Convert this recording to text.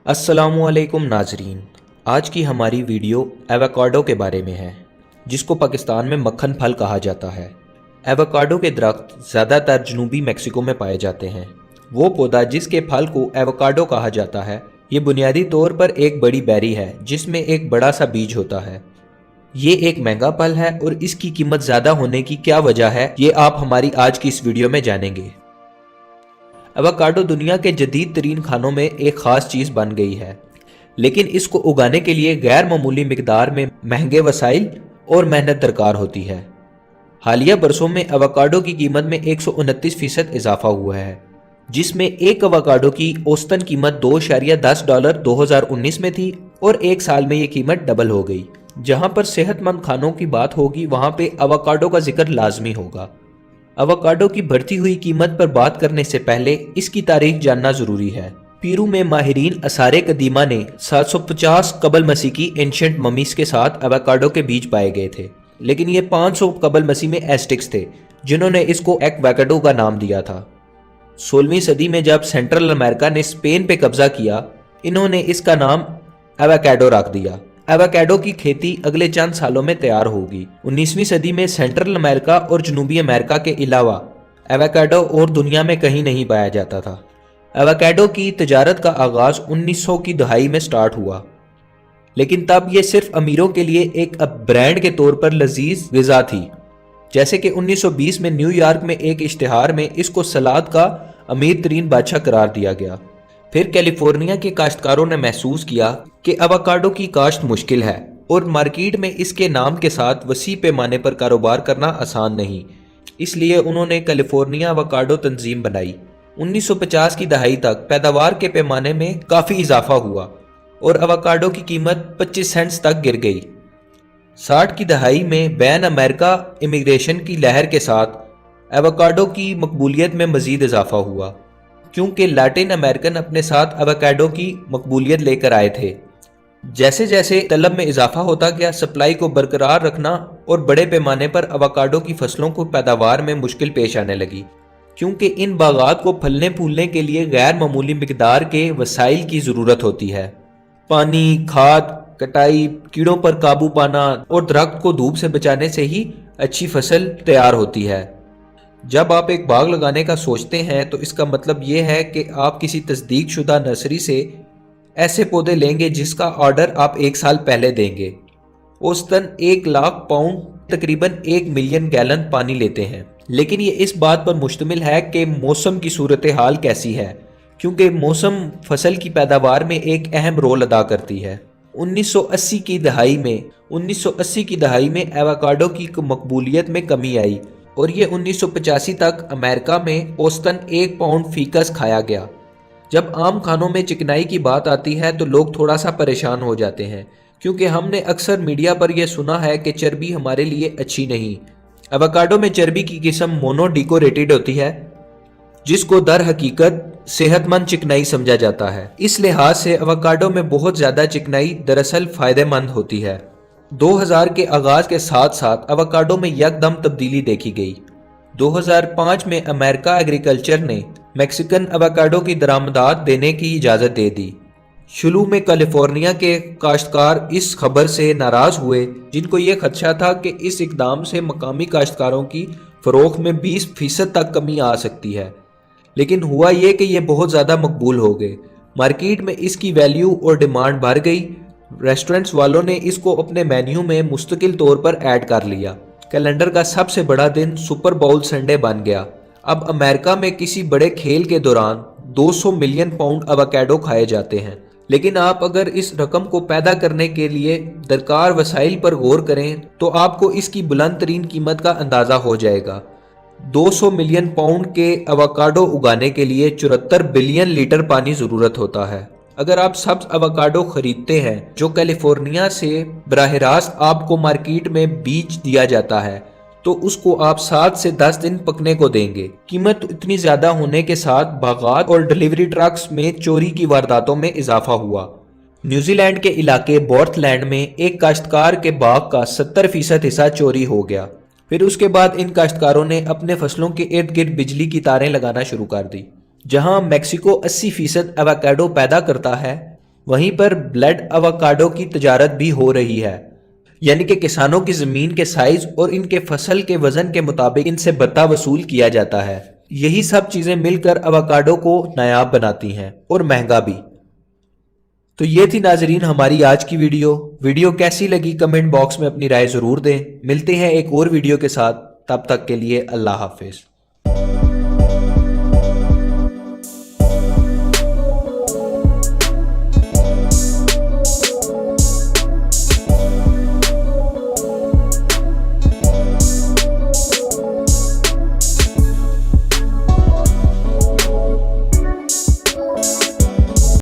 अस्सलामु अलैकुम नाजरीन। आज की हमारी वीडियो एवोकाडो के बारे में है, जिसको पाकिस्तान में मक्खन फल कहा जाता है। एवोकाडो के दरख्त ज़्यादातर जनूबी मेक्सिको में पाए जाते हैं। वो पौधा जिसके फल को एवोकाडो कहा जाता है, ये बुनियादी तौर पर एक बड़ी बेरी है जिसमें एक बड़ा सा बीज होता है। ये एक महंगा फल है और इसकी कीमत ज़्यादा होने की क्या वजह है, ये आप हमारी आज की इस वीडियो में जानेंगे। एवोकाडो दुनिया के जदीद तरीन खानों में एक ख़ास चीज़ बन गई है, लेकिन इसको उगाने के लिए गैर मामूली मिकदार में महंगे वसाइल और मेहनत दरकार होती है। हालिया बरसों में एवोकाडो की कीमत में 129% इजाफा हुआ है, जिसमें एक एवोकाडो की औसतन कीमत $2.10 2019 में थी और एक साल में ये कीमत डबल हो गई। जहां पर सेहतमंद खानों की बात होगी, वहां पे एवोकाडो का जिक्र लाजमी होगा। एवोकाडो की बढ़ती हुई कीमत पर बात करने से पहले इसकी तारीख जानना जरूरी है। पेरू में माहिरीन आसारे कदीमा ने 750 कबल मसीह की एंशिएंट ममीज के साथ एवोकाडो के बीज पाए गए थे, लेकिन ये 500 कबल मसीह में एस्टिक्स थे, जिन्होंने इसको एवोकाडो का नाम दिया था। 16वीं सदी में जब सेंट्रल अमेरिका ने स्पेन पे कब्जा किया, इन्होंने इसका नाम एवोकाडो रख दिया। एवोकाडो की खेती अगले चंद सालों में तैयार होगी। 19वीं सदी में सेंट्रल अमेरिका और जनूबी अमेरिका के अलावा एवोकाडो और दुनिया में कहीं नहीं पाया जाता था। एवोकाडो की तजारत का आगाज 1900 की दहाई में स्टार्ट हुआ, लेकिन तब ये सिर्फ अमीरों के लिए एक ब्रांड के तौर पर लजीज ग़िज़ा थी। जैसे कि 1920 में न्यूयॉर्क में एक इश्तिहार में इसको सलाद का अमीर तरीन बादशाह करार दिया गया। फिर कैलिफोर्निया के काश्तकारों ने महसूस किया कि एवोकाडो की काश्त मुश्किल है और मार्केट में इसके नाम के साथ वसी पैमाने पर कारोबार करना आसान नहीं, इसलिए उन्होंने कैलिफोर्निया एवोकाडो तंजीम बनाई। 1950 की दहाई तक पैदावार के पैमाने में काफ़ी इजाफा हुआ और एवोकाडो की कीमत 25 सेंट्स तक गिर गई। 60 की दहाई में बैन अमेरिका इमिग्रेशन की लहर के साथ एवोकाडो की मकबूलियत में मजीद इजाफा हुआ, क्योंकि लैटिन अमेरिकन अपने साथ एवोकाडो की मकबूलियत लेकर आए थे। जैसे जैसे तलब में इजाफा होता गया, सप्लाई को बरकरार रखना और बड़े पैमाने पर एवोकाडो की फसलों को पैदावार में मुश्किल पेश आने लगी, क्योंकि इन बागात को फलने फूलने के लिए गैर मामूली मिकदार के वसाइल की ज़रूरत होती है। पानी, खाद, कटाई, कीड़ों पर काबू पाना और दरख्त को धूप से बचाने से ही अच्छी फसल तैयार होती है। जब आप एक बाग लगाने का सोचते हैं तो इसका मतलब ये है कि आप किसी तस्दीक शुदा नर्सरी से ऐसे पौधे लेंगे जिसका ऑर्डर आप एक साल पहले देंगे। औसतन 1 लाख पाउंड तकरीबन 1 मिलियन गैलन पानी लेते हैं, लेकिन ये इस बात पर मुश्तमिल है कि मौसम की सूरत हाल कैसी है, क्योंकि मौसम फसल की पैदावार में एक अहम रोल अदा करती है। 1980 की दहाई में एवोकाडो की मकबूलियत में कमी आई और ये 1985 तक अमेरिका में औसतन 1 पाउंड फीकस खाया गया। जब आम खानों में चिकनाई की बात आती है तो लोग थोड़ा सा परेशान हो जाते हैं, क्योंकि हमने अक्सर मीडिया पर यह सुना है कि चर्बी हमारे लिए अच्छी नहीं। एवोकाडो में चर्बी की किस्म मोनोडिकोरेटेड होती है, जिसको दर हकीकत सेहतमंद चिकनाई समझा जाता है। इस लिहाज से एवोकाडो में बहुत ज़्यादा चिकनाई दरअसल फ़ायदेमंद होती है। 2000 के आगाज के साथ साथ एवोकाडो में यकदम तब्दीली देखी गई। 2005 में अमेरिका एग्रीकल्चर ने मैक्सिकन एवोकाडो की दरामदात देने की इजाज़त दे दी। शुरू में कैलिफोर्निया के काश्तकार इस खबर से नाराज़ हुए, जिनको ये खदशा था कि इस इकदाम से मकामी काश्तकारों की फ़रोख्त में 20% तक कमी आ सकती है, लेकिन हुआ ये कि ये बहुत ज़्यादा मकबूल हो गए। मार्केट में इसकी वैल्यू और डिमांड बढ़ गई। रेस्टोरेंट्स वालों ने इसको अपने मेन्यू में मुस्तकिल तौर पर ऐड कर लिया। कैलेंडर का सबसे बड़ा दिन सुपर बाउल संडे बन गया। अब अमेरिका में किसी बड़े खेल के दौरान 200 मिलियन पाउंड एवोकाडो खाए जाते हैं, लेकिन आप अगर इस रकम को पैदा करने के लिए दरकार वसाइल पर गौर करें तो आपको इसकी बुलंद तरीन कीमत का अंदाज़ा हो जाएगा। 200 मिलियन पाउंड के एवोकाडो उगाने के लिए 74 बिलियन लीटर पानी ज़रूरत होता है। अगर आप सब्ज एवोकाडो खरीदते हैं जो कैलिफोर्निया से बराह रास्त आपको मार्केट में बीज दिया जाता है, तो उसको आप 7 से 10 दिन पकने को देंगे। कीमत इतनी ज्यादा होने के साथ बागात और डिलीवरी ट्रक्स में चोरी की वारदातों में इजाफा हुआ। न्यूजीलैंड के इलाके बॉर्थलैंड में एक काश्तकार के बाग का 70% हिस्सा चोरी हो गया। फिर उसके बाद इन काश्तकारों ने अपने फसलों के इर्द गिर्द बिजली की तारें लगाना शुरू कर दी। जहां मैक्सिको 80% एवोकाडो पैदा करता है, وہیں پر بلیڈ ایووکاڈو کی تجارت بھی ہو رہی ہے، یعنی کہ کسانوں کی زمین کے سائز اور ان کے فصل کے وزن کے مطابق ان سے بتہ وصول کیا جاتا ہے۔ یہی سب چیزیں مل کر ایووکاڈو کو نایاب بناتی ہیں اور مہنگا بھی۔ تو یہ تھی ناظرین ہماری آج کی ویڈیو کیسی لگی کمنٹ باکس میں اپنی رائے ضرور دیں۔ ملتے ہیں ایک اور ویڈیو کے ساتھ، تب تک کے لیے اللہ حافظ۔